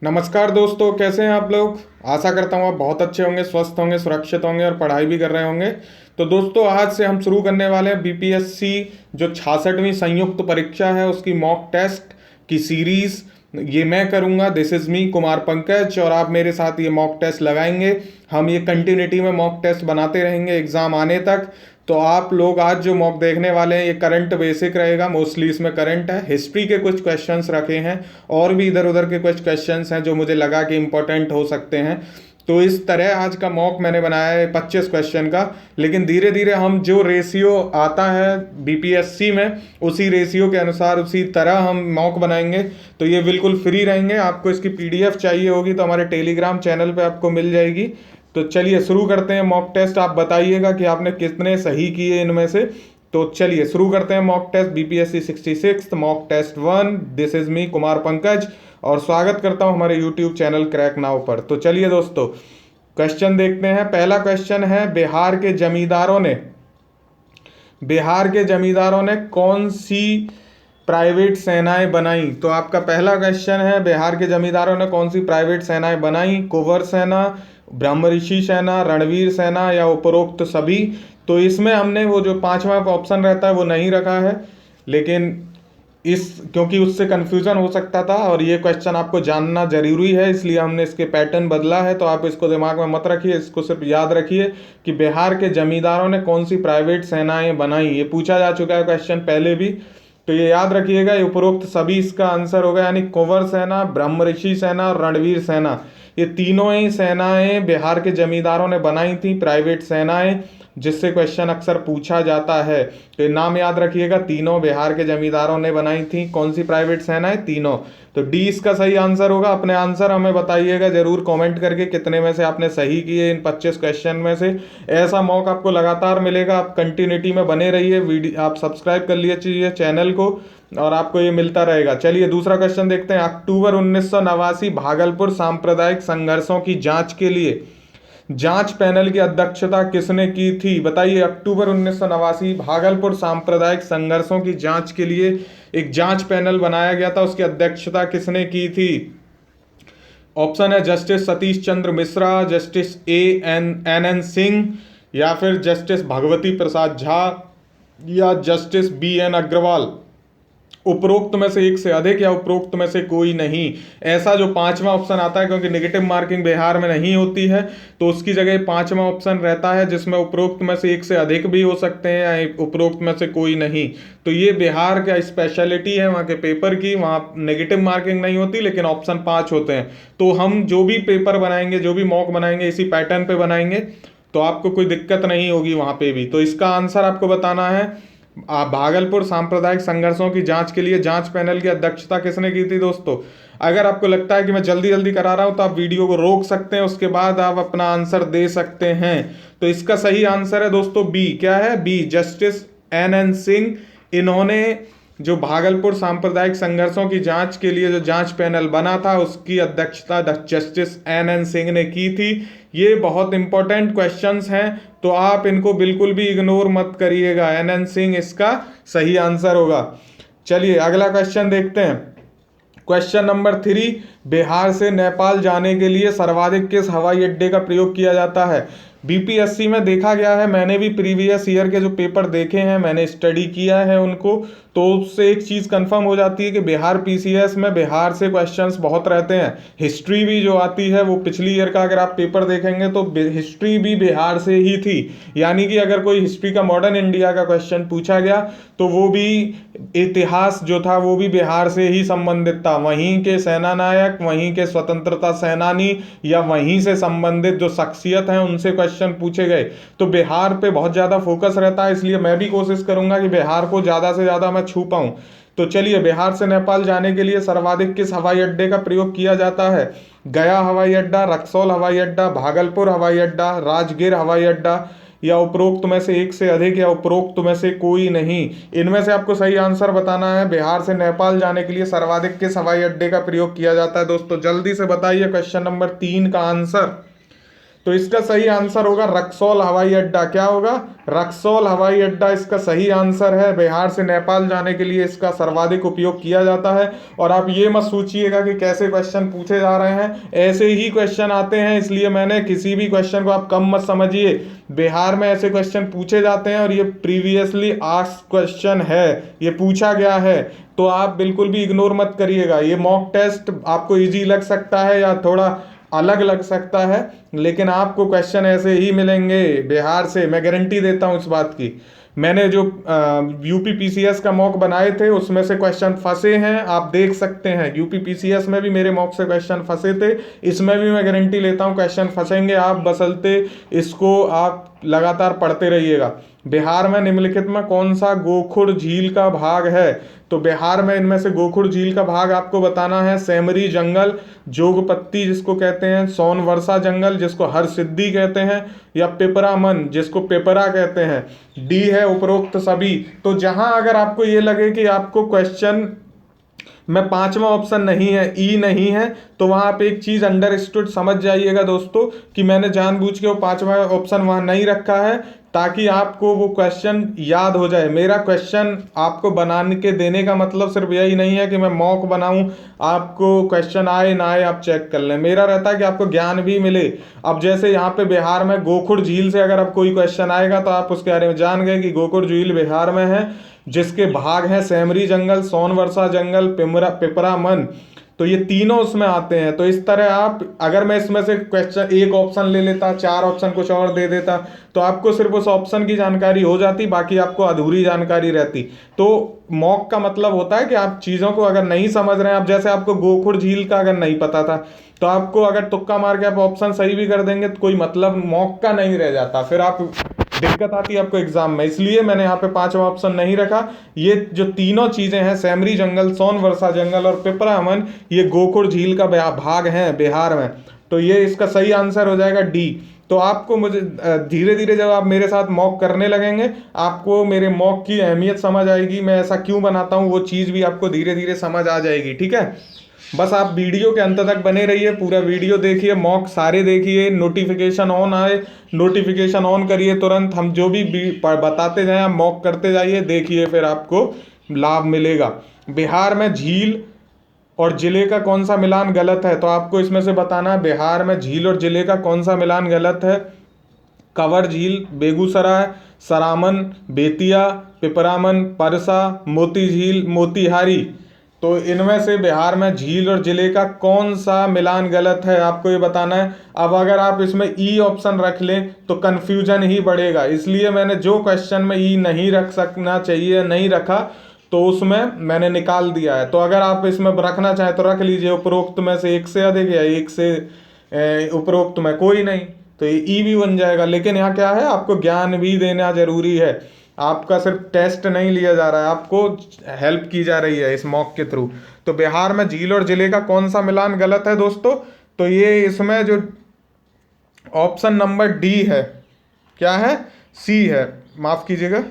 नमस्कार दोस्तों, कैसे हैं आप लोग। आशा करता हूँ आप बहुत अच्छे होंगे, स्वस्थ होंगे, सुरक्षित होंगे और पढ़ाई भी कर रहे होंगे। तो दोस्तों, आज से हम शुरू करने वाले हैं बीपीएससी जो 66वीं संयुक्त परीक्षा है उसकी मॉक टेस्ट की सीरीज। ये मैं करूँगा, this is me Kumar Pankaj, और आप मेरे साथ ये मॉक टेस्ट लगाएंगे। हम ये कंटिन्यूटी में मॉक टेस्ट बनाते रहेंगे एग्ज़ाम आने तक। तो आप लोग आज जो मॉक देखने वाले हैं ये करंट बेसिक रहेगा, मोस्टली इसमें करंट है, हिस्ट्री के कुछ क्वेश्चंस रखे हैं और भी इधर उधर के कुछ क्वेश्चंस हैं जो मुझे लगा कि इंपॉर्टेंट हो सकते हैं। तो इस तरह आज का मॉक मैंने बनाया है 25 क्वेश्चन का। लेकिन धीरे धीरे हम जो रेशियो आता है बीपीएससी में उसी रेशियो के अनुसार उसी तरह हम मॉक बनाएंगे। तो ये बिल्कुल फ्री रहेंगे। आपको इसकी पीडीएफ चाहिए होगी तो हमारे टेलीग्राम चैनल पे आपको मिल जाएगी। तो चलिए शुरू करते हैं मॉक टेस्ट। आप बताइएगा कि आपने कितने सही किए इनमें से। तो चलिए शुरू करते हैं mock test BPSC 66 mock test 1। This is me Kumar Pankaj और स्वागत करता हूं हमारे यूट्यूब चैनल क्रैक नाउ पर। तो चलिए दोस्तों, क्वेश्चन देखते हैं। पहला क्वेश्चन है, बिहार के जमींदारों ने कौन सी प्राइवेट सेनाएं बनाई। तो आपका पहला क्वेश्चन है, बिहार के जमींदारों ने कौन सी प्राइवेट सेनाएं बनाई। कुंवर सेना, ब्रह्मऋषि सेना, रणवीर सेना या उपरोक्त सभी। तो इसमें हमने वो जो पांचवा ऑप्शन रहता है वो नहीं रखा है, लेकिन क्योंकि उससे कंफ्यूजन हो सकता था और ये क्वेश्चन आपको जानना जरूरी है, इसलिए हमने इसके पैटर्न बदला है। तो आप इसको दिमाग में मत रखिए, इसको सिर्फ याद रखिए कि बिहार के जमींदारों ने कौन सी प्राइवेट सेनाएं बनाई। ये पूछा जा चुका है क्वेश्चन पहले भी, तो ये याद रखिएगा। ये उपरोक्त सभी इसका आंसर होगा, यानी कुंवर सेना, ब्रह्मऋषि सेना और रणवीर सेना, ये तीनों ही सेनाएं बिहार के जमींदारों ने बनाई थी, प्राइवेट सेनाएं, जिससे क्वेश्चन अक्सर पूछा जाता है। तो नाम याद रखिएगा, तीनों बिहार के जमींदारों ने बनाई थी। कौन सी प्राइवेट सेनाएं? तीनों। तो डी इसका सही आंसर होगा। अपने आंसर हमें बताइएगा जरूर कमेंट करके कितने में से आपने सही किए इन 25 क्वेश्चन में से। ऐसा मौका आपको लगातार मिलेगा, आप कंटिन्यूटी में बने रहिए। वीडियो आप सब्सक्राइब कर लीजिए चैनल को और आपको ये मिलता रहेगा। चलिए दूसरा क्वेश्चन देखते हैं। अक्टूबर 1989 भागलपुर सांप्रदायिक संघर्षों की जांच के लिए जांच पैनल की अध्यक्षता किसने की थी? बताइए। अक्टूबर 1989 भागलपुर सांप्रदायिक संघर्षों की जांच के लिए एक जांच पैनल बनाया गया था, उसकी अध्यक्षता किसने की थी? ऑप्शन है justice Satish Chandra Mishra, justice N Singh, या फिर जस्टिस भगवती प्रसाद झा, या जस्टिस BN अग्रवाल। उपरोक्त में से एक से अधिक या उपरोक्त में से कोई नहीं। ऐसा जो पांचवा ऑप्शन आता है, क्योंकि नेगेटिव मार्किंग बिहार में नहीं होती है, तो उसकी जगह पांचवा ऑप्शन रहता है जिसमें उपरोक्त में से एक से अधिक भी हो सकते हैं या उपरोक्त में से कोई नहीं। तो ये बिहार का स्पेशलिटी है वहाँ के पेपर की, वहाँ नेगेटिव मार्किंग नहीं होती लेकिन ऑप्शन 5 होते हैं। तो हम जो भी पेपर बनाएंगे, जो भी मॉक बनाएंगे, इसी पैटर्न पे बनाएंगे, तो आपको कोई दिक्कत नहीं होगी वहाँ पे भी। तो इसका आंसर आपको बताना है। भागलपुर सांप्रदायिक संघर्षों की जांच के लिए जांच पैनल की अध्यक्षता किसने की थी? दोस्तों, अगर आपको लगता है कि मैं जल्दी जल्दी करा रहा हूं तो आप वीडियो को रोक सकते हैं, उसके बाद आप अपना आंसर दे सकते हैं। तो इसका सही आंसर है दोस्तों बी। क्या है? B, justice N Singh. इन्होंने जो भागलपुर सांप्रदायिक संघर्षों की जांच के लिए जो जांच पैनल बना था उसकी अध्यक्षता जस्टिस एन सिंह ने की थी। ये बहुत इंपॉर्टेंट क्वेश्चंस हैं, तो आप इनको बिल्कुल भी इग्नोर मत करिएगा। एन सिंह इसका सही आंसर होगा। चलिए अगला क्वेश्चन देखते हैं। क्वेश्चन नंबर 3, बिहार से नेपाल जाने के लिए सर्वाधिक किस हवाई अड्डे का प्रयोग किया जाता है? बीपीएससी में देखा गया है, मैंने भी प्रीवियस ईयर के जो पेपर देखे हैं, मैंने स्टडी किया है उनको, तो उससे एक चीज़ कंफर्म हो जाती है कि बिहार पीसीएस में बिहार से क्वेश्चंस बहुत रहते हैं। हिस्ट्री भी जो आती है वो पिछली ईयर का अगर आप पेपर देखेंगे तो हिस्ट्री भी बिहार से ही थी। यानी कि अगर कोई हिस्ट्री का मॉडर्न इंडिया का क्वेश्चन पूछा गया तो वो भी इतिहास जो था वो भी बिहार से ही संबंधित था। वहीं के सेना नायक, वहीं के स्वतंत्रता सेनानी या वहीं से संबंधित जो शख्सियत हैं उनसे क्वेश्चन पूछे गए। तो बिहार पे बहुत ज़्यादा फोकस रहता है, इसलिए मैं भी कोशिश करूंगा कि बिहार को ज़्यादा से ज़्यादा मैं छू पाऊं। तो चलिए, बिहार से नेपाल जाने के लिए सर्वाधिक किस हवाई अड्डे का प्रयोग किया जाता है? गया हवाई अड्डा, रक्सौल हवाई अड्डा, भागलपुर हवाई अड्डा, राजगीर हवाई अड्डा, या उपरोक्त में से एक से अधिक या उपरोक्त में से कोई नहीं। इनमें से आपको सही आंसर बताना है। बिहार से नेपाल जाने के लिए सर्वाधिक किस हवाई अड्डे का प्रयोग किया जाता है? दोस्तों जल्दी से बताइए क्वेश्चन नंबर 3 का आंसर। तो इसका सही आंसर होगा रक्सौल हवाई अड्डा। क्या होगा? रक्सौल हवाई अड्डा इसका सही आंसर है। बिहार से नेपाल जाने के लिए इसका सर्वाधिक उपयोग किया जाता है। और आप ये मत सोचिएगा कि कैसे क्वेश्चन पूछे जा रहे हैं, ऐसे ही क्वेश्चन आते हैं, इसलिए मैंने किसी भी क्वेश्चन को आप कम मत समझिए। बिहार में ऐसे क्वेश्चन पूछे जाते हैं और ये प्रीवियसली आस्क्ड क्वेश्चन है, ये पूछा गया है, तो आप बिल्कुल भी इग्नोर मत करिएगा। ये मॉक टेस्ट आपको इजी लग सकता है या थोड़ा अलग लग सकता है, लेकिन आपको क्वेश्चन ऐसे ही मिलेंगे बिहार से, मैं गारंटी देता हूँ इस बात की। मैंने जो यूपी पीसीएस का मॉक बनाए थे उसमें से क्वेश्चन फंसे हैं, आप देख सकते हैं। यूपी पीसीएस में भी मेरे मॉक से क्वेश्चन फंसे थे, इसमें भी मैं गारंटी लेता हूँ क्वेश्चन फंसेंगे। आप बसलते इसको आप लगातार पढ़ते रहिएगा। बिहार में निम्नलिखित में कौन सा गोखुर झील का भाग है? तो बिहार में इनमें से गोखुर झील का भाग आपको बताना है सेमरी जंगल, जोगपत्ती जिसको कहते हैं, सोनवर्षा जंगल जिसको हरसिद्धि कहते हैं, या पिपरामन जिसको पिपरा कहते हैं। डी है उपरोक्त सभी। तो जहां अगर आपको ये लगे कि आपको क्वेश्चन में पांचवा ऑप्शन नहीं है, ई नहीं है, तो वहां आप एक चीज अंडरस्टूड समझ जाइएगा दोस्तों कि मैंने जानबूझ के वो पांचवा ऑप्शन वहां नहीं रखा है ताकि आपको वो क्वेश्चन याद हो जाए। मेरा क्वेश्चन आपको बनाने के देने का मतलब सिर्फ यही नहीं है कि मैं मॉक बनाऊं, आपको क्वेश्चन आए ना आए आप चेक कर लें। मेरा रहता है कि आपको ज्ञान भी मिले। अब जैसे यहाँ पे बिहार में गोखुर झील से अगर अब कोई क्वेश्चन आएगा तो आप उसके बारे में जान गए कि गोखुर झील बिहार में है, जिसके भाग हैं सेमरी जंगल, सोनवर्षा जंगल, पिपरामन। तो ये तीनों उसमें आते हैं। तो इस तरह आप, अगर मैं इसमें से क्वेश्चन एक ऑप्शन ले लेता, चार ऑप्शन कुछ और दे देता, तो आपको सिर्फ उस ऑप्शन की जानकारी हो जाती, बाकी आपको अधूरी जानकारी रहती। तो मॉक का मतलब होता है कि आप चीज़ों को अगर नहीं समझ रहे हैं, आप जैसे आपको गोखुर झील का अगर नहीं पता था तो आपको अगर तुक्का मार के आप ऑप्शन सही भी कर देंगे तो कोई मतलब मॉक का नहीं रह जाता, फिर आप दिक्कत आती है आपको एग्जाम में। इसलिए मैंने यहाँ पे पांचवा ऑप्शन नहीं रखा। ये जो तीनों चीजें हैं, सेमरी जंगल, सोनवर्षा जंगल और पिपरामन, ये गोखुर झील का भाग है बिहार में। तो ये इसका सही आंसर हो जाएगा डी। तो आपको मुझे धीरे धीरे जब आप मेरे साथ मॉक करने लगेंगे, आपको मेरे मॉक की अहमियत समझ आएगी, मैं ऐसा क्यों बनाता हूँ वो चीज़ भी आपको धीरे धीरे समझ आ जाएगी। ठीक है, बस आप वीडियो के अंत तक बने रहिए, पूरा वीडियो देखिए, मॉक सारे देखिए, नोटिफिकेशन ऑन आए, नोटिफिकेशन ऑन करिए तुरंत, हम जो भी बताते जाएं आप मॉक करते जाइए, देखिए फिर आपको लाभ मिलेगा। बिहार में झील और जिले का कौन सा मिलान गलत है? तो आपको इसमें से बताना है बिहार में झील और जिले का कौन सा मिलान गलत है। कंवर झील बेगूसराय, सरामन बेतिया, पिपरामन परसा, मोती झील मोतिहारी। तो इनमें से बिहार में झील और जिले का कौन सा मिलान गलत है आपको ये बताना है। अब अगर आप इसमें ई ऑप्शन रख लें तो कन्फ्यूजन ही बढ़ेगा, इसलिए मैंने जो क्वेश्चन में ई नहीं रख सकना चाहिए नहीं रखा, तो उसमें मैंने निकाल दिया है। तो अगर आप इसमें रखना चाहें तो रख लीजिए, उपरोक्त में से एक से अधिक या एक से उपरोक्त में कोई नहीं, तो ये ई भी बन जाएगा। लेकिन यहाँ क्या है, आपको ज्ञान भी देना जरूरी है, आपका सिर्फ टेस्ट नहीं लिया जा रहा है, आपको हेल्प की जा रही है इस मॉक के थ्रू। तो बिहार में झील और जिले का कौन सा मिलान गलत है दोस्तों? तो ये इसमें जो ऑप्शन नंबर डी है, क्या है, सी है, माफ कीजिएगा,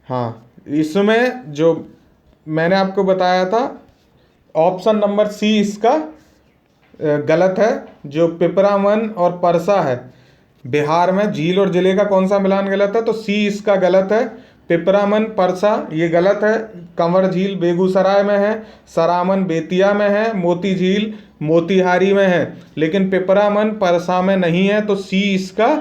हाँ, इसमें जो मैंने आपको बताया था ऑप्शन नंबर सी इसका गलत है। जो पिपरामन और परसा है, बिहार में झील और जिले का कौन सा मिलान गलत है? तो सी इसका गलत है। पिपरामन परसा ये गलत है। कंवर झील बेगूसराय में है, सरामन बेतिया में है, मोती झील मोतिहारी में है, लेकिन पिपरामन परसा में नहीं है, तो सी इसका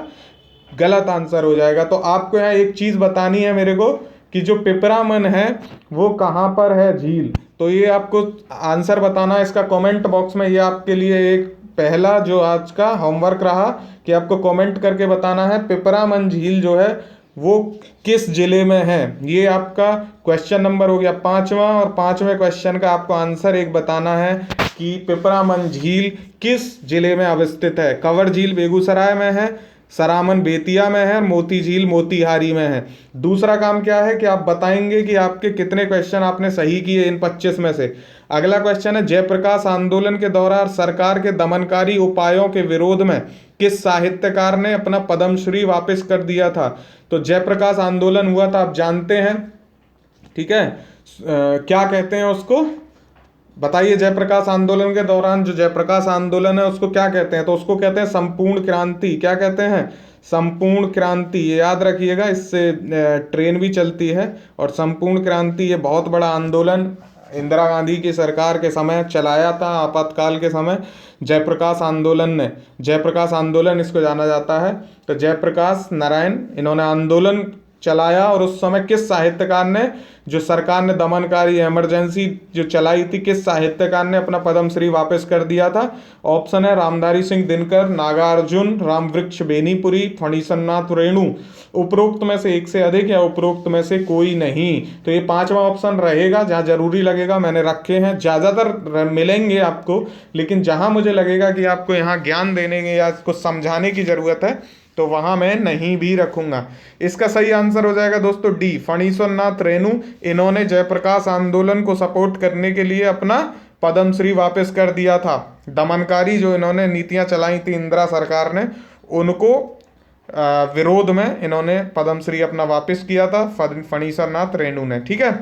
गलत आंसर हो जाएगा। तो आपको यहाँ एक चीज़ बतानी है मेरे को कि जो पिपरामन है वो कहाँ पर है झील, तो ये आपको आंसर बताना है इसका कमेंट बॉक्स में। ये आपके लिए एक पहला जो आज का होमवर्क रहा कि आपको कमेंट करके बताना है पिपरामन झील जो है वो किस जिले में है। ये आपका क्वेश्चन नंबर हो गया पांचवा, और पांचवें क्वेश्चन का आपको आंसर एक बताना है कि पिपरामन झील किस जिले में अवस्थित है। कंवर झील बेगूसराय में है, सरामन बेतिया में है, मोती झील मोतिहारी में है। दूसरा काम क्या है कि आप बताएंगे कि आपके कितने क्वेश्चन आपने सही किए इन 25 में से। अगला क्वेश्चन है, जयप्रकाश आंदोलन के दौरान सरकार के दमनकारी उपायों के विरोध में किस साहित्यकार ने अपना पद्मश्री वापस कर दिया था? तो जयप्रकाश आंदोलन हुआ था, आप जानते हैं, ठीक है, क्या कहते हैं उसको, बताइए, जयप्रकाश आंदोलन के दौरान जो जयप्रकाश आंदोलन है उसको क्या कहते हैं? तो उसको कहते हैं संपूर्ण क्रांति। क्या कहते हैं? संपूर्ण क्रांति। ये याद रखिएगा, इससे ट्रेन भी चलती है। और संपूर्ण क्रांति ये बहुत बड़ा आंदोलन इंदिरा गांधी की सरकार के समय चलाया था, आपातकाल के समय जयप्रकाश आंदोलन ने। जयप्रकाश आंदोलन इसको जाना जाता है। तो जयप्रकाश नारायण इन्होंने आंदोलन चलाया, और उस समय किस साहित्यकार ने, जो सरकार ने दमनकारी इमरजेंसी जो चलाई थी, किस साहित्यकार ने अपना पद्मश्री वापस कर दिया था? ऑप्शन है रामधारी सिंह दिनकर, नागार्जुन, रामवृक्ष बेनीपुरी, फणीसरनाथ रेणु। उपरोक्त में से एक से अधिक या उपरोक्त में से कोई नहीं। तो ये पांचवा ऑप्शन रहेगा, जहाँ जरूरी लगेगा मैंने रखे हैं। ज़्यादातर मिलेंगे आपको, लेकिन जहाँ मुझे लगेगा कि आपको यहाँ ज्ञान देने के या कुछ समझाने की ज़रूरत है तो वहां मैं नहीं भी रखूंगा। इसका सही आंसर हो जाएगा दोस्तों डी, फणीश्वरनाथ रेणु। इन्होंने जयप्रकाश आंदोलन को सपोर्ट करने के लिए अपना पद्मश्री वापस कर दिया था। दमनकारी जो इन्होंने नीतियां चलाई थी इंदिरा सरकार ने, उनको विरोध में इन्होंने पद्मश्री अपना वापस किया था, फणीश्वरनाथ रेणु ने। ठीक है,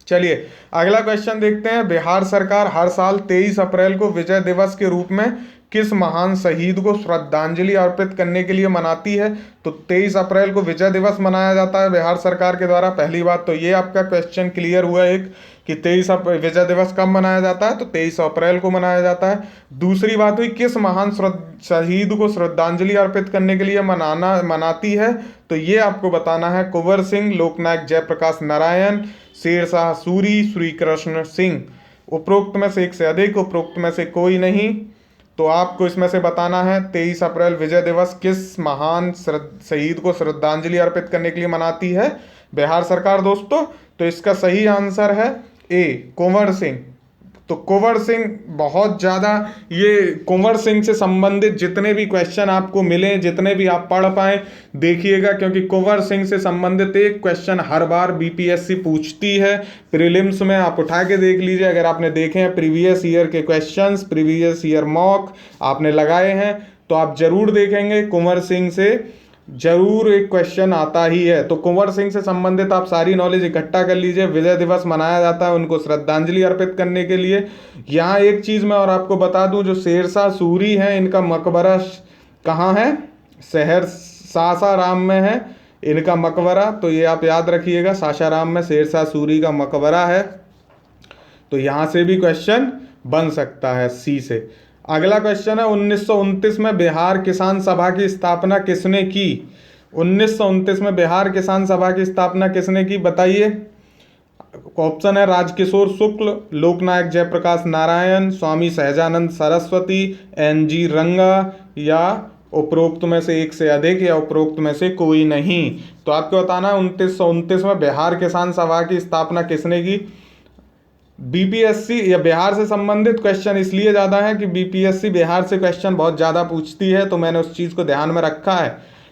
चलिए अगला क्वेश्चन देखते हैं। बिहार सरकार हर साल 23 अप्रैल को विजय दिवस के रूप में किस महान शहीद को श्रद्धांजलि अर्पित करने के लिए मनाती है? तो 23 अप्रैल को विजय दिवस मनाया जाता है बिहार सरकार के द्वारा। पहली बात तो ये आपका क्वेश्चन क्लियर हुआ एक, कि 23 विजय दिवस कब मनाया जाता है? तो 23 अप्रैल को मनाया जाता है। दूसरी बात हुई, किस महान शहीद को श्रद्धांजलि अर्पित करने के लिए मनाती है? तो ये आपको बताना है। कुंवर सिंह, लोकनायक जयप्रकाश नारायण, शेरशाह सूरी, श्री कृष्ण सिंह। उपरोक्त में से एक से अधिक, उपरोक्त में से कोई नहीं। तो आपको इसमें से बताना है 23 अप्रैल विजय दिवस किस महान शहीद को श्रद्धांजलि अर्पित करने के लिए मनाती है बिहार सरकार दोस्तों? तो इसका सही आंसर है ए, कुंवर सिंह। तो कुंवर सिंह बहुत ज़्यादा, ये कुंवर सिंह से संबंधित जितने भी क्वेश्चन आपको मिले, जितने भी आप पढ़ पाए, देखिएगा, क्योंकि कुंवर सिंह से संबंधित एक क्वेश्चन हर बार बीपीएससी पूछती है। प्रीलिम्स में आप उठा के देख लीजिए, अगर आपने देखे हैं प्रीवियस ईयर के क्वेश्चंस, प्रीवियस ईयर मॉक आपने लगाए हैं, तो आप जरूर देखेंगे कुंवर सिंह से जरूर एक क्वेश्चन आता ही है। तो कुंवर सिंह से संबंधित आप सारी नॉलेज इकट्ठा कर लीजिए। विजय दिवस मनाया जाता है उनको श्रद्धांजलि अर्पित करने के लिए। यहाँ एक चीज़ मैं और आपको बता दूं, जो शेरशाह सूरी हैं इनका मकबरा कहाँ है? शहर सासाराम में है इनका मकबरा। तो ये आप याद रखिएगा, सासाराम में शेरशाह सूरी का मकबरा है। तो यहाँ से भी क्वेश्चन बन सकता है सी से। अगला क्वेश्चन है, 1929 में बिहार किसान सभा की स्थापना किसने की? 1929 में बिहार किसान सभा की स्थापना किसने की? बताइए। ऑप्शन है राजकिशोर शुक्ल, लोकनायक जयप्रकाश नारायण, स्वामी सहजानंद सरस्वती, एनजी रंगा, या उपरोक्त में से एक से अधिक या उपरोक्त में से कोई नहीं। तो आपको बताना है 1929 में बिहार किसान सभा की स्थापना किसने की? बीपीएससी या बिहार से संबंधित क्वेश्चन इसलिए ज़्यादा है कि बीपीएससी बिहार से क्वेश्चन बहुत ज़्यादा पूछती है, तो मैंने उस चीज़ को ध्यान में रखा है।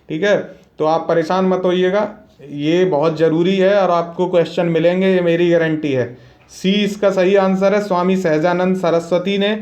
ठीक है, तो आप परेशान मत होइएगा, ये बहुत ज़रूरी है और आपको क्वेश्चन मिलेंगे, ये मेरी गारंटी है। सी इसका सही आंसर है। स्वामी सहजानंद सरस्वती ने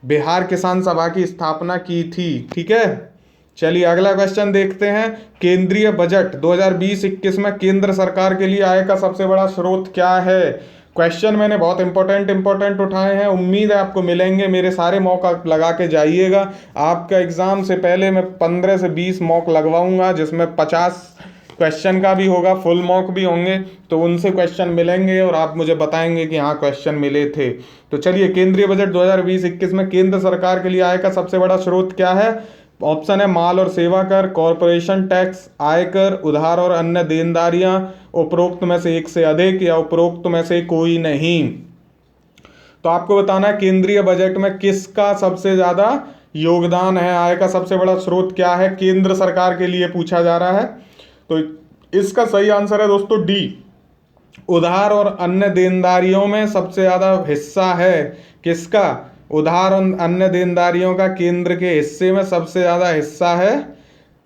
बिहार किसान सभा की स्थापना की थी। ठीक है, चलिए अगला क्वेश्चन देखते हैं। केंद्रीय बजट 2020-21 में केंद्र सरकार के लिए आय का सबसे बड़ा स्रोत क्या है? क्वेश्चन मैंने बहुत इंपॉर्टेंट उठाए हैं, उम्मीद है आपको मिलेंगे। मेरे सारे मॉक लगा के जाइएगा। आपका एग्ज़ाम से पहले मैं 15 से 20 मॉक लगवाऊंगा, जिसमें 50 क्वेश्चन का भी होगा, फुल मॉक भी होंगे। तो उनसे क्वेश्चन मिलेंगे और आप मुझे बताएंगे कि हाँ क्वेश्चन मिले थे। तो चलिए, केंद्रीय बजट 2020-21 में केंद्र सरकार के लिए आय का सबसे बड़ा स्रोत क्या है? ऑप्शन है माल और सेवा कर, कॉरपोरेशन टैक्स, आयकर, उधार और अन्य देनदारियां। उपरोक्त में से एक से अधिक या उपरोक्त में से कोई नहीं। तो आपको बताना है केंद्रीय बजट में किसका सबसे ज्यादा योगदान है, आय का सबसे बड़ा स्रोत क्या है केंद्र सरकार के लिए पूछा जा रहा है। तो इसका सही आंसर है दोस्तों डी, उधार और अन्य देनदारियों में सबसे ज्यादा हिस्सा है किसका? उधार और अन्य देनदारियों का केंद्र के हिस्से में सबसे ज़्यादा हिस्सा है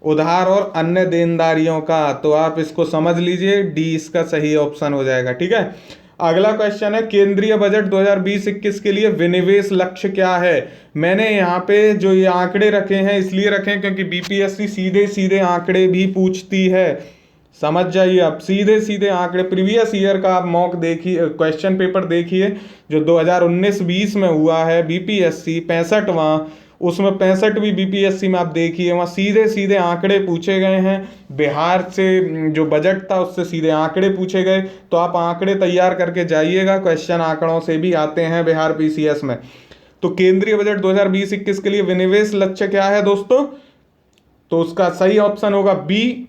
उधार और अन्य देनदारियों का। तो आप इसको समझ लीजिए, डी इसका सही ऑप्शन हो जाएगा। ठीक है, अगला क्वेश्चन है, केंद्रीय बजट 2020-21 के लिए विनिवेश लक्ष्य क्या है? मैंने यहाँ पे जो ये आंकड़े रखे हैं इसलिए रखे हैं क्योंकि बीपीएससी सीधे सीधे आंकड़े भी पूछती है। समझ जाइए। आप सीधे सीधे आंकड़े प्रीवियस ईयर का आप मॉक देखिए, क्वेश्चन पेपर देखिए जो 2019-20 में हुआ है बीपीएससी 65वां, उसमें 65वीं बीपीएससी में आप देखिए वहाँ सीधे सीधे आंकड़े पूछे गए हैं। बिहार से जो बजट था उससे सीधे आंकड़े पूछे गए, तो आप आंकड़े तैयार करके जाइएगा, क्वेश्चन आंकड़ों से भी आते हैं बिहार पीसीएस में। तो केंद्रीय बजट 2020-21 के लिए विनिवेश लक्ष्य क्या है दोस्तों? तो उसका सही ऑप्शन होगा बी,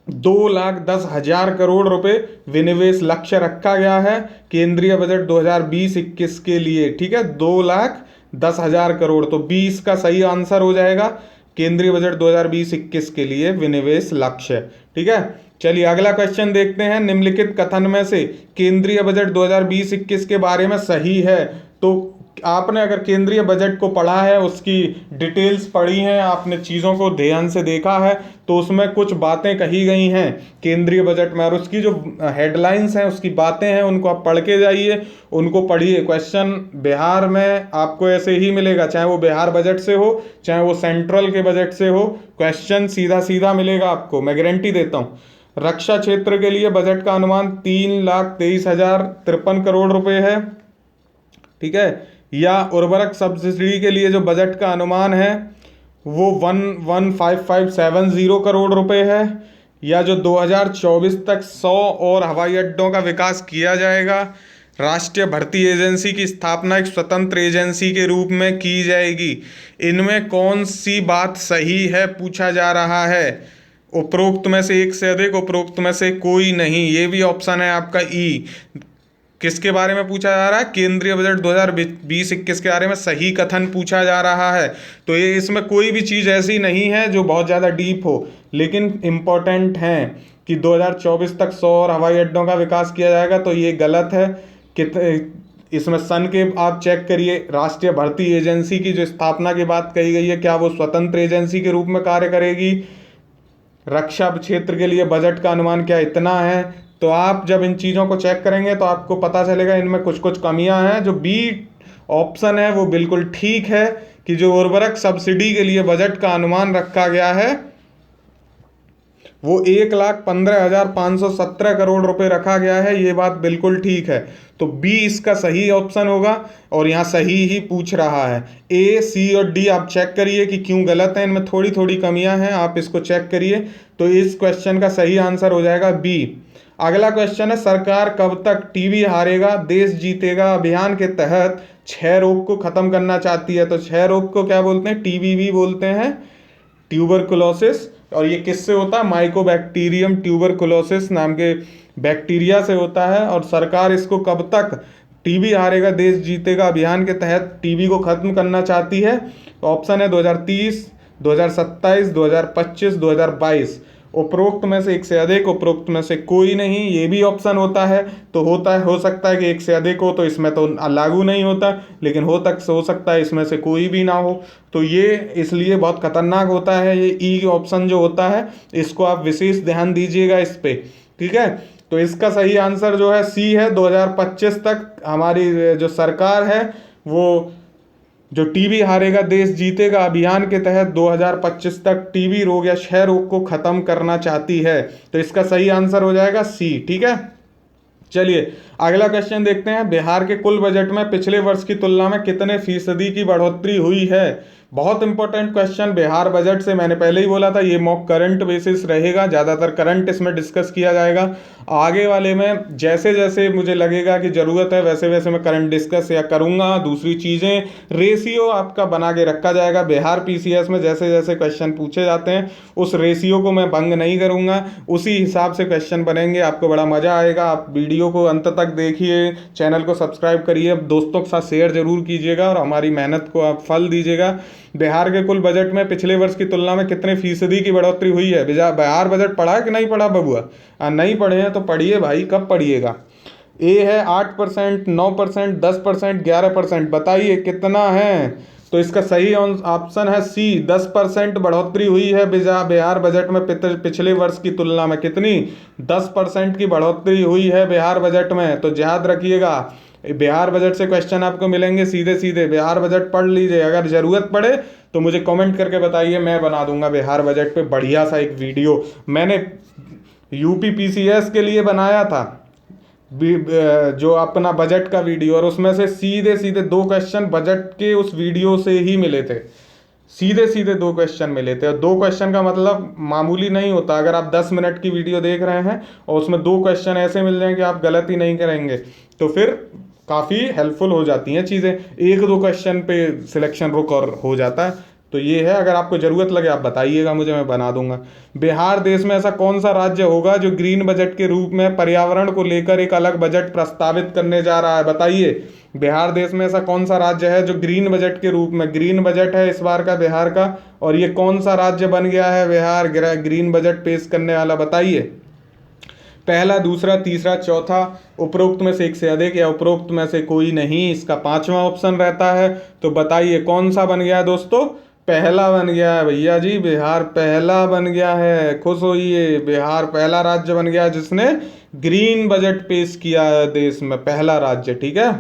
2,10,000 करोड़ रुपए विनिवेश लक्ष्य रखा गया है केंद्रीय बजट 2020-21 के लिए। ठीक है, 2,10,000 करोड़, तो 20 का सही आंसर हो जाएगा केंद्रीय बजट 2020-21 के लिए विनिवेश लक्ष्य। ठीक है, चलिए अगला क्वेश्चन देखते हैं। निम्नलिखित कथन में से केंद्रीय बजट 2020-21 के बारे में सही है? तो आपने अगर केंद्रीय बजट को पढ़ा है, उसकी डिटेल्स पढ़ी हैं, आपने चीज़ों को ध्यान से देखा है, तो उसमें कुछ बातें कही गई हैं केंद्रीय बजट में, और उसकी जो हेडलाइंस हैं, उसकी बातें हैं, उनको आप पढ़ के जाइए, उनको पढ़िए। क्वेश्चन बिहार में आपको ऐसे ही मिलेगा, चाहे वो बिहार बजट से हो, चाहे वो सेंट्रल के बजट से हो, क्वेश्चन सीधा सीधा मिलेगा आपको, मैं गारंटी देता हूँ। रक्षा क्षेत्र के लिए बजट का अनुमान 3,23,053 करोड़ रुपए है। ठीक है, या उर्वरक सब्सिडी के लिए जो बजट का अनुमान है वो 1,15570 करोड़ रुपए है। या जो 2024 तक 100 और हवाई अड्डों का विकास किया जाएगा। राष्ट्रीय भर्ती एजेंसी की स्थापना एक स्वतंत्र एजेंसी के रूप में की जाएगी। इनमें कौन सी बात सही है पूछा जा रहा है? उपरोक्त में से एक से अधिक, उपरोक्त में से कोई नहीं, ये भी ऑप्शन है आपका ई। किसके बारे में पूछा जा रहा है? केंद्रीय बजट 2020-21 के बारे में सही कथन पूछा जा रहा है। तो ये इसमें कोई भी चीज़ ऐसी नहीं है जो बहुत ज़्यादा डीप हो, लेकिन इम्पोर्टेंट है कि 2024 तक 100 और हवाई अड्डों का विकास किया जाएगा, तो ये गलत है। कि इसमें सन के आप चेक करिए, राष्ट्रीय भर्ती एजेंसी की जो स्थापना की बात कही गई है, क्या वो स्वतंत्र एजेंसी के रूप में कार्य करेगी? रक्षा क्षेत्र के लिए बजट का अनुमान क्या इतना है? तो आप जब इन चीज़ों को चेक करेंगे तो आपको पता चलेगा इनमें कुछ कुछ कमियां हैं। जो बी ऑप्शन है वो बिल्कुल ठीक है कि जो उर्वरक सब्सिडी के लिए बजट का अनुमान रखा गया है वो 1,15,517 करोड़ रुपए रखा गया है, ये बात बिल्कुल ठीक है। तो बी इसका सही ऑप्शन होगा, और यहाँ सही ही पूछ रहा है। ए, सी और डी आप चेक करिए कि क्यों गलत है, इनमें थोड़ी थोड़ी कमियां हैं, आप इसको चेक करिए। तो इस क्वेश्चन का सही आंसर हो जाएगा बी। अगला क्वेश्चन है, सरकार कब तक टीबी हारेगा देश जीतेगा अभियान के तहत क्षय रोग को खत्म करना चाहती है? तो क्षय रोग को क्या बोलते हैं? टीबी भी बोलते हैं, ट्यूबरकुलोसिस। और ये किससे होता है? माइकोबैक्टीरियम ट्यूबरकुलोसिस नाम के बैक्टीरिया से होता है। और सरकार इसको कब तक, टीबी हारेगा देश जीतेगा अभियान के तहत टीबी को खत्म करना चाहती है? ऑप्शन है 2030, 2027, 2025, 2022। उपरोक्त में से एक से अधिक, उपरोक्त में से कोई नहीं, ये भी ऑप्शन होता है। तो हो सकता है कि एक से अधिक हो तो इसमें तो लागू नहीं होता, लेकिन हो सकता है इसमें से कोई भी ना हो। तो ये इसलिए बहुत खतरनाक होता है ये ई ऑप्शन जो होता है, इसको आप विशेष ध्यान दीजिएगा इस पे। ठीक है, तो इसका सही आंसर जो है सी है। 2025 तक हमारी जो सरकार है वो जो टीबी हारेगा देश जीतेगा अभियान के तहत 2025 तक टीबी रोग या क्षय रोग को खत्म करना चाहती है। तो इसका सही आंसर हो जाएगा सी। ठीक है, चलिए अगला क्वेश्चन देखते हैं। बिहार के कुल बजट में पिछले वर्ष की तुलना में कितने फीसदी की बढ़ोतरी हुई है? बहुत इंपॉर्टेंट क्वेश्चन। बिहार बजट से मैंने पहले ही बोला था ये मॉक करंट बेसिस रहेगा, ज़्यादातर करंट इसमें डिस्कस किया जाएगा। आगे वाले में जैसे जैसे मुझे लगेगा कि ज़रूरत है वैसे वैसे मैं करंट डिस्कस या करूँगा। दूसरी चीज़ें, रेशियो आपका बना के रखा जाएगा। बिहार पीसीएस में जैसे जैसे क्वेश्चन पूछे जाते हैं उस रेशियो को मैं भंग नहीं करूँगा, उसी हिसाब से क्वेश्चन बनेंगे, आपको बड़ा मज़ा आएगा। आप वीडियो को अंत तक देखिए, चैनल को सब्सक्राइब करिए, दोस्तों के साथ शेयर जरूर कीजिएगा और हमारी मेहनत को आप फल दीजिएगा। बिहार के कुल बजट में पिछले वर्ष की तुलना में कितने फीसदी की बढ़ोतरी हुई है? बिहार बजट पढ़ा कि नहीं पढ़ा बबुआ? नहीं पढ़े हैं तो पढ़िए भाई, कब पढ़िएगा? ए है 8%, 9%, 10%, 11%, बताइए कितना है? तो इसका सही ऑप्शन है सी, 10% बढ़ोतरी हुई है बिहार बजट में पिछले वर्ष की तुलना में। कितनी? 10% की बढ़ोतरी हुई है बिहार बजट में। तो याद रखिएगा, बिहार बजट से क्वेश्चन आपको मिलेंगे सीधे सीधे। बिहार बजट पढ़ लीजिए, अगर ज़रूरत पड़े तो मुझे कमेंट करके बताइए, मैं बना दूंगा बिहार बजट पे बढ़िया सा एक वीडियो। मैंने यूपी पीसीएस के लिए बनाया था जो अपना बजट का वीडियो, और उसमें से सीधे सीधे 2 क्वेश्चन बजट के उस वीडियो से ही मिले थे। सीधे सीधे 2 क्वेश्चन मिले थे, और 2 क्वेश्चन का मतलब मामूली नहीं होता। अगर आप 10 मिनट की वीडियो देख रहे हैं और उसमें 2 क्वेश्चन ऐसे मिल जाएं कि आप गलत ही नहीं करेंगे, तो फिर काफ़ी हेल्पफुल हो जाती हैं चीज़ें। 1-2 क्वेश्चन पे सिलेक्शन रुक और हो जाता है। तो ये है, अगर आपको ज़रूरत लगे आप बताइएगा मुझे, मैं बना दूंगा। बिहार देश में ऐसा कौन सा राज्य होगा जो ग्रीन बजट के रूप में पर्यावरण को लेकर एक अलग बजट प्रस्तावित करने जा रहा है? बताइए, बिहार देश में ऐसा कौन सा राज्य है जो ग्रीन बजट के रूप में, ग्रीन बजट है इस बार का बिहार का, और ये कौन सा राज्य बन गया है बिहार ग्रीन बजट पेश करने वाला? बताइए। पहला, दूसरा, तीसरा, चौथा, उपरोक्त में से एक से अधिक, या उपरोक्त में से कोई नहीं, इसका 5वां ऑप्शन रहता है। तो बताइए कौन सा बन गया है दोस्तों? पहला बन गया है भैया जी, बिहार पहला बन गया है। खुश होइए, बिहार पहला राज्य बन गया है जिसने ग्रीन बजट पेश किया है देश में, पहला राज्य। ठीक है,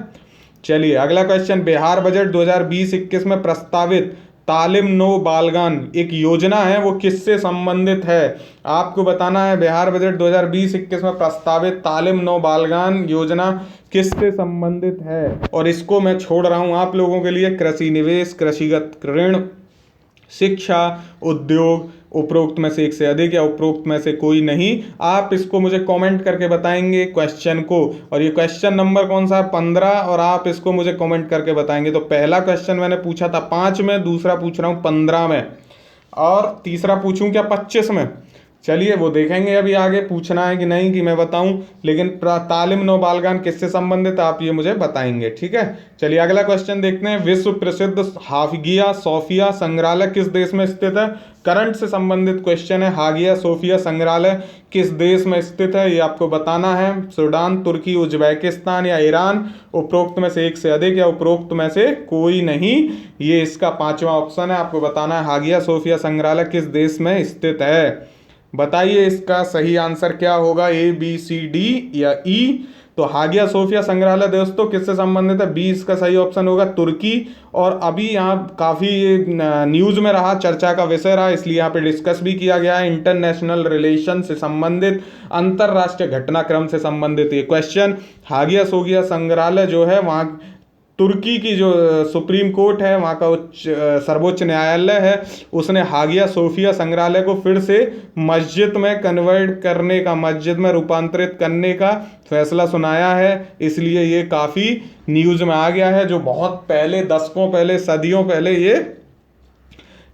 चलिए अगला क्वेश्चन। बिहार बजट 2020-21 में प्रस्तावित तालिम नो बालगान एक योजना है, वो किससे संबंधित है? आपको बताना है बिहार बजट 2020-21 में प्रस्तावित तालिम नो बालगान योजना किससे संबंधित है। और इसको मैं छोड़ रहा हूं आप लोगों के लिए। कृषि निवेश, कृषिगत ऋण, शिक्षा, उद्योग, उपरोक्त में से एक से अधिक या उपरोक्त में से कोई नहीं। आप इसको मुझे कमेंट करके बताएंगे क्वेश्चन को, और ये क्वेश्चन नंबर कौन सा है? 15, और आप इसको मुझे कमेंट करके बताएंगे। तो पहला क्वेश्चन मैंने पूछा था 5 में, दूसरा पूछ रहा हूँ 15 में, और तीसरा पूछूं क्या 25 में? चलिए वो देखेंगे अभी आगे पूछना है कि नहीं कि मैं बताऊं, लेकिन तालिम नो बालगान किससे संबंधित आप ये मुझे बताएंगे। ठीक है, चलिए अगला क्वेश्चन देखते हैं। विश्व प्रसिद्ध हागिया सोफिया संग्रहालय किस देश में स्थित है? करंट से संबंधित क्वेश्चन है। हागिया सोफिया संग्रहालय किस देश में स्थित है ये आपको बताना है। सूडान, तुर्की, उज्बेकिस्तान या ईरान? उपरोक्त में से एक से अधिक या उपरोक्त में से कोई नहीं, ये इसका 5वां ऑप्शन है। आपको बताना है हागिया सोफिया संग्रहालय किस देश में स्थित है। बताइए इसका सही आंसर क्या होगा, ए, बी, सी, डी या ई? तो हागिया सोफिया संग्रहालय दोस्तों किससे संबंधित है? बी इसका सही ऑप्शन होगा, तुर्की। और अभी यहाँ काफ़ी न्यूज़ में रहा, चर्चा का विषय रहा, इसलिए यहाँ पे डिस्कस भी किया गया है। इंटरनेशनल रिलेशन से संबंधित, अंतरराष्ट्रीय घटनाक्रम से संबंधित ये क्वेश्चन। हागिया सोफिया संग्रहालय जो है वहाँ तुर्की की जो सुप्रीम कोर्ट है, वहाँ का सर्वोच्च न्यायालय है, उसने हागिया सोफिया संग्रहालय को फिर से मस्जिद में कन्वर्ट करने का, मस्जिद में रूपांतरित करने का फैसला सुनाया है। इसलिए ये काफ़ी न्यूज़ में आ गया है। जो बहुत पहले, दशकों पहले, सदियों पहले ये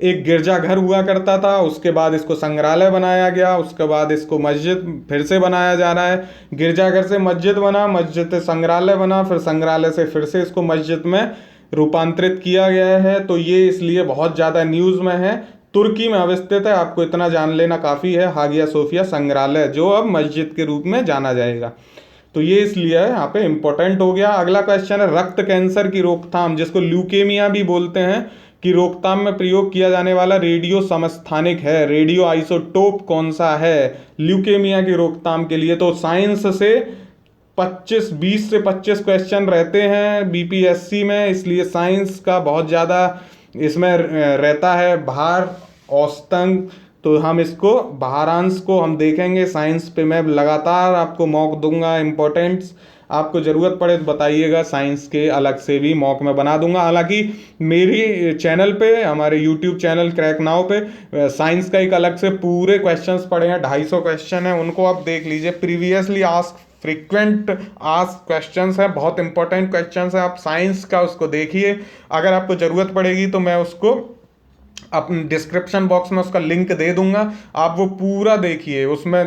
एक गिरजाघर हुआ करता था, उसके बाद इसको संग्रहालय बनाया गया, उसके बाद इसको मस्जिद फिर से बनाया जा रहा है। गिरजाघर से मस्जिद बना, मस्जिद से संग्रहालय बना, फिर संग्रहालय से फिर से इसको मस्जिद में रूपांतरित किया गया है। तो ये इसलिए बहुत ज़्यादा न्यूज़ में है। तुर्की में अवस्थित है, आपको इतना जान लेना काफ़ी है। हागिया सोफिया संग्रहालय जो अब मस्जिद के रूप में जाना जाएगा, तो ये इसलिए यहाँ पे इम्पोर्टेंट हो गया। अगला क्वेश्चन है रक्त कैंसर की रोकथाम, जिसको ल्यूकेमिया भी बोलते हैं, की रोकथाम में प्रयोग किया जाने वाला रेडियो समस्थानिक है, रेडियो आइसोटोप कौन सा है ल्यूकेमिया की रोकथाम के लिए? तो साइंस से 20 से 25 क्वेश्चन रहते हैं बीपीएससी में, इसलिए साइंस का बहुत ज़्यादा इसमें रहता है भार, औसतन। तो हम इसको भारांश को हम देखेंगे, साइंस पे मैं लगातार आपको मॉक दूंगा। इम्पोर्टेंट्स आपको ज़रूरत पड़े तो बताइएगा, साइंस के अलग से भी मॉक में बना दूंगा। हालांकि मेरी चैनल पे, हमारे यूट्यूब चैनल क्रैक नाउ पे साइंस का एक अलग से पूरे क्वेश्चंस पड़े हैं, 250 क्वेश्चन हैं, उनको आप देख लीजिए। Previously ask, frequent ask questions हैं, बहुत इंपॉर्टेंट क्वेश्चंस हैं। आप साइंस का उसको देखिए, अगर आपको ज़रूरत पड़ेगी तो मैं उसको अपने डिस्क्रिप्शन बॉक्स में उसका लिंक दे दूंगा, आप वो पूरा देखिए। उसमें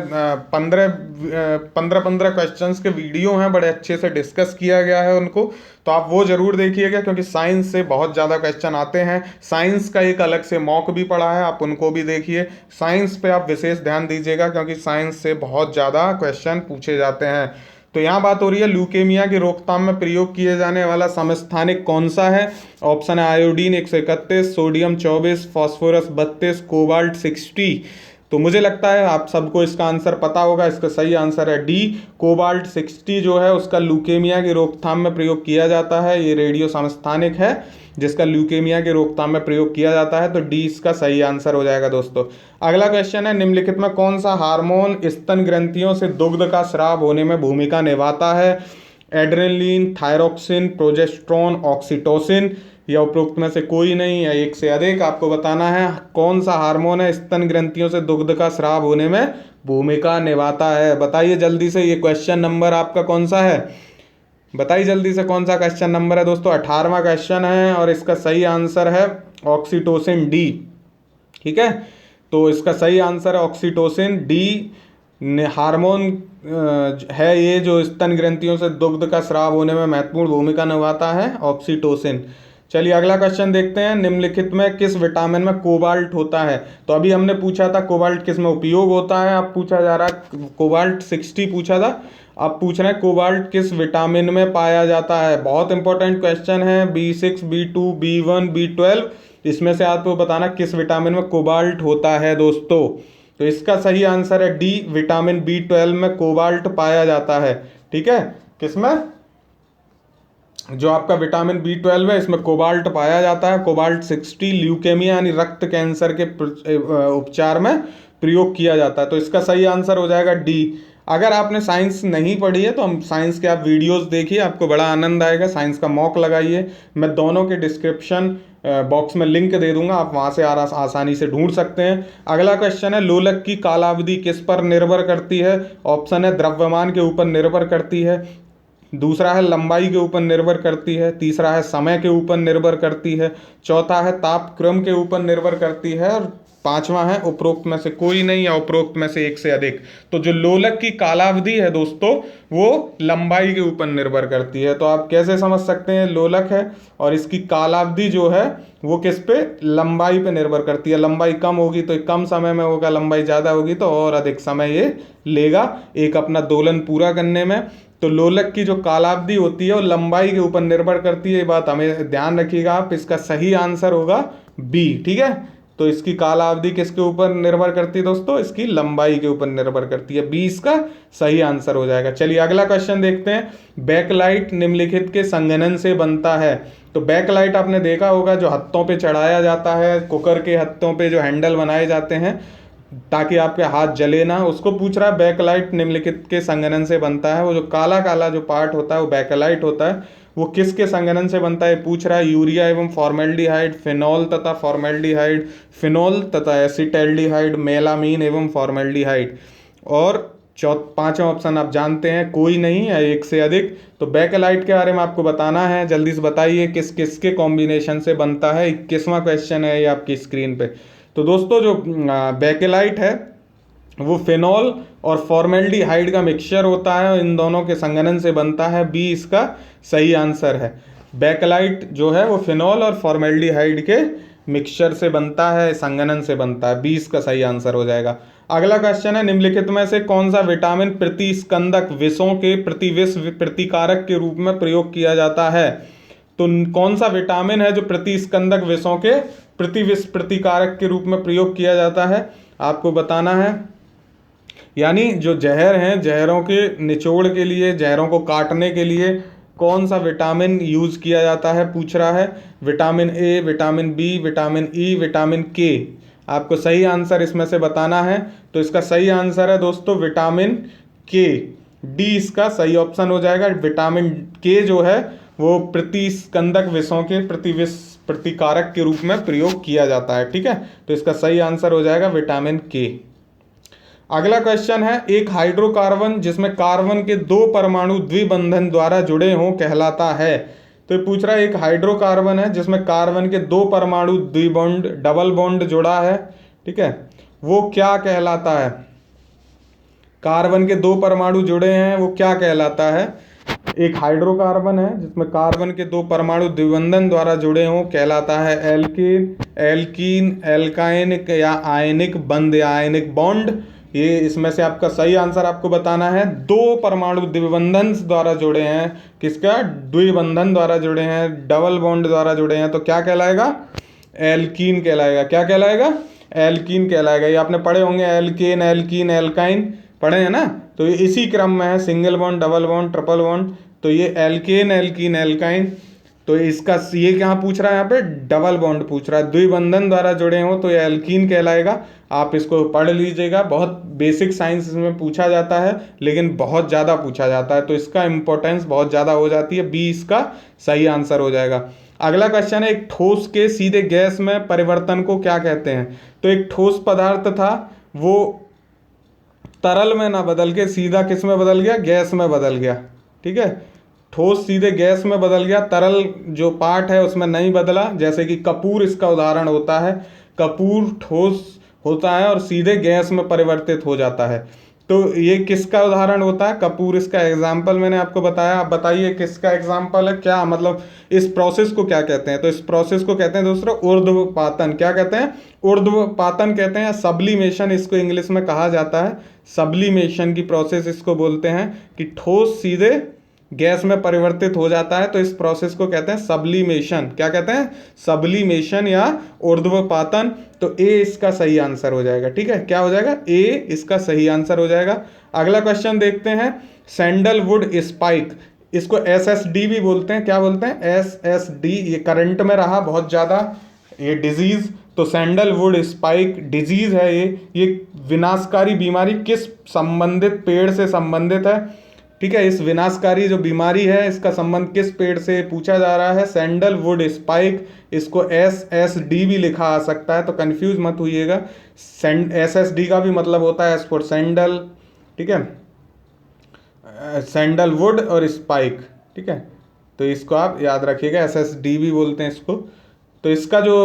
15 क्वेश्चंस के वीडियो हैं, बड़े अच्छे से डिस्कस किया गया है उनको, तो आप वो ज़रूर देखिएगा, क्योंकि साइंस से बहुत ज़्यादा क्वेश्चन आते हैं। साइंस का एक अलग से मॉक भी पड़ा है, आप उनको भी देखिए। साइंस पे आप विशेष ध्यान दीजिएगा, क्योंकि साइंस से बहुत ज़्यादा क्वेश्चन पूछे जाते हैं। तो यहाँ बात हो रही है ल्यूकेमिया की रोकथाम में प्रयोग किए जाने वाला समस्थानिक कौन सा है? ऑप्शन है आयोडीन 131, सोडियम 24, फास्फोरस 32, कोबाल्ट 60। तो मुझे लगता है आप सबको इसका आंसर पता होगा। इसका सही आंसर है डी, कोबाल्ट 60 जो है उसका ल्यूकेमिया की रोकथाम में प्रयोग किया जाता है। ये रेडियो समस्थानिक है जिसका ल्यूकेमिया की रोकथाम में प्रयोग किया जाता है, तो डी इसका सही आंसर हो जाएगा दोस्तों। अगला क्वेश्चन है, निम्नलिखित में कौन सा हार्मोन स्तन ग्रंथियों से दुग्ध का स्राव होने में भूमिका निभाता है? एड्रेनलिन, थायरोक्सिन, प्रोजेस्टेरोन, ऑक्सीटोसिन, या उपरोक्त में से कोई नहीं या एक से अधिक। आपको बताना है कौन सा हार्मोन है स्तन ग्रंथियों से दुग्ध का स्राव होने में भूमिका निभाता है। बताइए जल्दी से, ये क्वेश्चन नंबर आपका कौन सा है? बताइए जल्दी से कौन सा क्वेश्चन नंबर है दोस्तों? 18वां क्वेश्चन है और इसका सही आंसर है ऑक्सीटोसिन डी। ठीक है, तो इसका सही आंसर है ऑक्सीटोसिन डी हार्मोन है ये जो स्तन ग्रंथियों से दुग्ध का स्राव होने में महत्वपूर्ण भूमिका निभाता है, ऑक्सीटोसिन। चलिए अगला क्वेश्चन देखते हैं, निम्नलिखित में किस विटामिन में कोबाल्ट होता है? तो अभी हमने पूछा था कोबाल्ट किस में उपयोग होता है, अब पूछा जा रहा है कोबाल्ट 60 पूछा था, अब पूछ रहे हैं कोबाल्ट किस विटामिन में पाया जाता है। बहुत इंपॉर्टेंट क्वेश्चन है, B6, B2, B1, B12, इसमें से आपको बताना किस विटामिन में कोबाल्ट होता है दोस्तों। तो इसका सही आंसर है डी, विटामिन B12 में कोबाल्ट पाया जाता है। ठीक है, किसमें? जो आपका विटामिन B12 है इसमें कोबाल्ट पाया जाता है। कोबाल्ट 60 ल्यूकेमिया यानी रक्त कैंसर के उपचार में प्रयोग किया जाता है, तो इसका सही आंसर हो जाएगा डी। अगर आपने साइंस नहीं पढ़ी है तो हम साइंस के आप वीडियोस देखिए, आपको बड़ा आनंद आएगा। साइंस का मॉक लगाइए, मैं दोनों के डिस्क्रिप्शन बॉक्स में लिंक दे दूंगा, आप वहां से आसानी से ढूंढ सकते हैं। अगला क्वेश्चन है, लोलक की कालावधि किस पर निर्भर करती है? ऑप्शन है द्रव्यमान के ऊपर निर्भर करती है, दूसरा है लंबाई के ऊपर निर्भर करती है, तीसरा है समय के ऊपर निर्भर करती है, चौथा है तापक्रम के ऊपर निर्भर करती है, और पांचवा है उपरोक्त में से कोई नहीं या उपरोक्त में से एक से अधिक। तो जो लोलक की कालावधि है दोस्तों वो लंबाई के ऊपर निर्भर करती है। तो आप कैसे समझ सकते हैं, लोलक है और इसकी कालावधि जो है वो किस पे? लंबाई पे निर्भर करती है। लंबाई कम होगी तो कम समय में होगा, लंबाई ज़्यादा होगी तो और अधिक समय ये लेगा एक अपना दोलन पूरा करने में। तो लोलक की जो कालावधि होती है वो लंबाई के ऊपर निर्भर करती है, ये बात हमें ध्यान रखिएगा आप। इसका सही आंसर होगा बी। ठीक है, तो इसकी कालावधि किसके ऊपर निर्भर करती है दोस्तों? इसकी लंबाई के ऊपर निर्भर करती है। बी इसका सही आंसर हो जाएगा। चलिए अगला क्वेश्चन देखते हैं, बैकलाइट निम्नलिखित के संघनन से बनता है। तो बैकलाइट आपने देखा होगा जो हत्थों पे चढ़ाया जाता है, कुकर के हत्थों पे जो हैंडल बनाए जाते हैं ताकि आपके हाथ जले ना, उसको पूछ रहा है बैकलाइट निम्नलिखित के संघनन से बनता है। वो जो काला काला जो पार्ट होता है वो बैकलाइट होता है, वो किसके संघनन से बनता है पूछ रहा है? यूरिया एवं फॉर्मेल्डिहाइड, फिनॉल तथा फॉर्मेल्डिहाइड, फिनॉल तथा एसिटाल्डिहाइड, मेलामीन एवं फॉर्मेल्डिहाइड। और पांचवा ऑप्शन आप जानते हैं, कोई नहीं या एक से अधिक। तो बैकलाइट के बारे में आपको बताना है, जल्दी से बताइए किस किस के कॉम्बिनेशन से बनता है। 21वां क्वेश्चन है ये आपकी स्क्रीन पे। तो दोस्तों जो बैकेलाइट है वो फिनॉल और फॉर्मेल्डिहाइड का मिक्सचर होता है, इन दोनों के संघनन से बनता है। बी इसका सही आंसर है। बैकेलाइट जो है वो फिनॉल और फॉर्मेल्डिहाइड के मिक्सचर से बनता है, संघनन से बनता है। 20 का सही आंसर हो जाएगा। अगला क्वेश्चन है, निम्नलिखित में से कौन सा विटामिन प्रतिस्कंदक विषों के प्रतिविष प्रतिकारक के रूप में प्रयोग किया जाता है? तो कौन सा विटामिन है जो प्रतिस्कंदक विषों के प्रतिविष प्रतिकारक के रूप में प्रयोग किया जाता है? आपको बताना है। यानी जो जहर हैं, जहरों के निचोड़ के लिए, जहरों को काटने के लिए कौन सा विटामिन यूज किया जाता है पूछ रहा है। Vitamin A, vitamin B, vitamin E, vitamin K. आपको सही आंसर इसमें से बताना है। तो इसका सही आंसर है दोस्तों विटामिन के। डी इसका सही ऑप्शन हो जाएगा। विटामिन के जो है वो प्रतिस्कंदक विषों के प्रतिविष प्रतिकारक के रूप में प्रयोग किया जाता है। ठीक है, तो इसका सही आंसर हो जाएगा विटामिन के। अगला क्वेश्चन है, एक हाइड्रोकार्बन जिसमें कार्बन के दो परमाणु द्विबंधन द्वारा जुड़े हों कहलाता है। तो ये पूछ रहा है एक हाइड्रोकार्बन है जिसमें कार्बन के दो परमाणु द्विबॉन्ड डबल बॉन्ड जुड़ा है, ठीक है, वो क्या कहलाता है? कार्बन के दो परमाणु जुड़े हैं वो क्या कहलाता है? एक हाइड्रोकार्बन है जिसमें कार्बन के दो परमाणु द्विबंधन द्वारा जुड़े हों कहलाता है एल्कीन, एल्कीन, एल्काइनिक या आयनिक बंध या आयनिक बॉन्ड। ये इसमें से आपका सही आंसर आपको बताना है। दो परमाणु द्विबंधन द्वारा जुड़े हैं, किसका? द्विबंधन द्वारा जुड़े हैं, डबल बॉन्ड द्वारा जुड़े हैं, तो क्या कहलाएगा? एल्कीन कहलाएगा। क्या कहलाएगा? एल्कीन कहलाएगा। ये आपने पढ़े होंगे, एल्केन, एल्कीन, एल्काइन पढ़े हैं ना। तो ये इसी क्रम में है, single bond, double bond, triple bond. तो ये एल्केन, एल्कीन, एल्काइन। तो इसका ये क्या पूछ रहा है, यहाँ पे डबल बॉन्ड पूछ रहा है, द्विबंधन द्वारा जुड़े हो तो ये एल्कीन कहलाएगा। आप इसको पढ़ लीजिएगा, बहुत बेसिक साइंस इसमें पूछा जाता है, लेकिन बहुत ज़्यादा पूछा जाता है, तो इसका इंपॉर्टेंस बहुत ज़्यादा हो जाती है। बी इसका सही आंसर हो जाएगा। अगला क्वेश्चन है, एक ठोस के सीधे गैस में परिवर्तन को क्या कहते हैं। तो एक ठोस पदार्थ था, वो तरल में ना बदल के सीधा किस में बदल गया, गैस में बदल गया। ठीक है, ठोस सीधे गैस में बदल गया, तरल जो पार्ट है उसमें नहीं बदला। जैसे कि कपूर इसका उदाहरण होता है, कपूर ठोस होता है और सीधे गैस में परिवर्तित हो जाता है। तो ये किसका उदाहरण होता है, कपूर इसका एग्जाम्पल मैंने आपको बताया। आप बताइए किसका एग्जाम्पल है, क्या मतलब इस प्रोसेस को क्या कहते हैं। तो इस प्रोसेस को कहते हैं दोस्तों ऊर्ध्वपातन। क्या कहते हैं, ऊर्ध्वपातन कहते हैं, सब्लिमेशन इसको इंग्लिश में कहा जाता है। सब्लिमेशन की प्रोसेस इसको बोलते हैं, कि ठोस सीधे गैस में परिवर्तित हो जाता है, तो इस प्रोसेस को कहते हैं सब्लिमेशन। क्या कहते हैं, सब्लिमेशन या ऊर्ध्वपातन। तो ए इसका सही आंसर हो जाएगा। ठीक है, क्या हो जाएगा, ए इसका सही आंसर हो जाएगा। अगला क्वेश्चन देखते हैं, सैंडलवुड स्पाइक, इसको एसएसडी भी बोलते हैं। क्या बोलते हैं, एसएसडी। ये करंट में रहा बहुत ज़्यादा, ये डिजीज। तो सैंडलवुड स्पाइक डिजीज है ये विनाशकारी बीमारी किस संबंधित पेड़ से संबंधित है। ठीक है, इस विनाशकारी जो बीमारी है इसका संबंध किस पेड़ से पूछा जा रहा है, सैंडलवुड स्पाइक। इसको एसएसडी भी लिखा आ सकता है, तो कंफ्यूज मत होइएगा। एसएसडी का भी मतलब होता है एस फॉर सैंडल। ठीक है, सैंडलवुड और स्पाइक। ठीक है, तो इसको आप याद रखिएगा, एसएसडी भी बोलते हैं इसको। तो इसका जो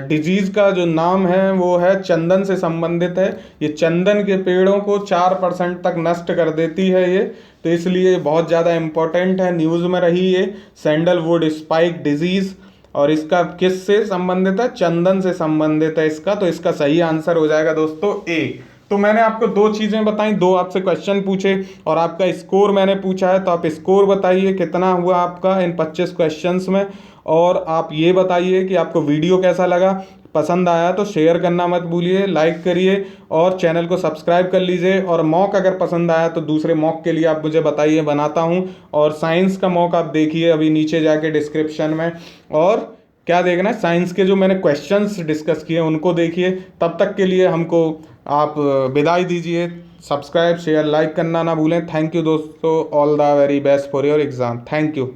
डिजीज का जो नाम है वो है चंदन से संबंधित है। ये चंदन के पेड़ों को 4% तक नष्ट कर देती है ये, तो इसलिए बहुत ज़्यादा इम्पोर्टेंट है, न्यूज़ में रही ये सैंडलवुड स्पाइक डिजीज। और इसका किस से संबंधित है, चंदन से संबंधित है इसका। तो इसका सही आंसर हो जाएगा दोस्तों ए। तो मैंने आपको दो चीज़ें बताई, दो आपसे क्वेश्चन पूछे और आपका स्कोर मैंने पूछा है। तो आप स्कोर बताइए कितना हुआ आपका इन 25 क्वेश्चंस में। और आप ये बताइए कि आपको वीडियो कैसा लगा, पसंद आया तो शेयर करना मत भूलिए, लाइक करिए और चैनल को सब्सक्राइब कर लीजिए। और मॉक अगर पसंद आया तो दूसरे मॉक के लिए आप मुझे बताइए, बनाता हूँ। और साइंस का मॉक आप देखिए अभी नीचे जाके डिस्क्रिप्शन में। और क्या देखना है, साइंस के जो मैंने क्वेश्चंस डिस्कस किए उनको देखिए। तब तक के लिए हमको आप विदाई दीजिए। सब्सक्राइब शेयर लाइक करना ना भूलें। थैंक यू दोस्तों, all the very best for your exam. Thank you.